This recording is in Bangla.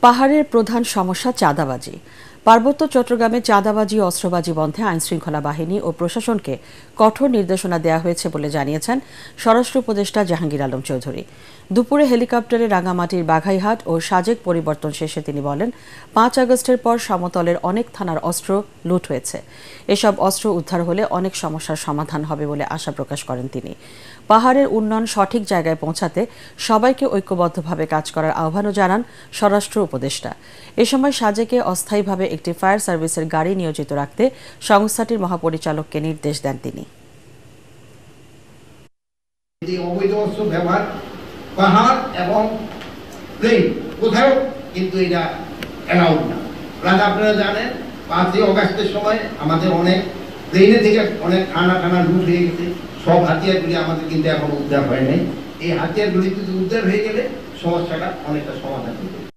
পাহাড়ের প্রধান সমস্যা চাঁদাবাজি। পার্বত্য চট্টগ্রামে চাঁদাবাজি ও অস্ত্রবাজি বন্ধে আইনশৃঙ্খলা বাহিনী ও প্রশাসনকে কঠোর নির্দেশনা দেওয়া হয়েছে বলে জানিয়েছেন স্বরাষ্ট্র উপদেষ্টা জাহাঙ্গীর আলম চৌধুরী। দুপুরে হেলিকপ্টারে রাঙামাটির বাঘাইহাট ও সাজেক পরিবর্তন শেষে তিনি বলেন, 5 আগস্টের পর সমতলের অনেক থানার অস্ত্র লুট হয়েছে। এসব অস্ত্র উদ্ধার হলে অনেক সমস্যার সমাধান হবে বলে আশা প্রকাশ করেন তিনি। পাহাড়ের উন্নয়ন সঠিক জায়গায় পৌঁছাতে সবাইকে ঐক্যবদ্ধভাবে কাজ করার আহ্বানও জানান স্বরাষ্ট্র উপদেষ্টা। এ সময় সাজেকে অস্থায়ীভাবে একটি ফায়ার সার্ভিসের গাড়ি নিয়োজিত রাখতে সংস্থাটির মহাপরিচালককে নির্দেশ দেন তিনি। পাহাড় এবং প্লেন কোথাও কিন্তু এটা অ্যালাউড না। আপনারা জানেন 5 আগস্টের সময় আমাদের অনেক প্লেনে থেকে অনেক খানা লুট হয়ে গেছে। সব হাতিয়ারগুলি আমাদের কিন্তু এখন উদ্ধার হয় নাই। এই হাতিয়ারগুলি কিন্তু উদ্ধার হয়ে গেলে সমস্যাটা অনেকটা সমাধান হবে।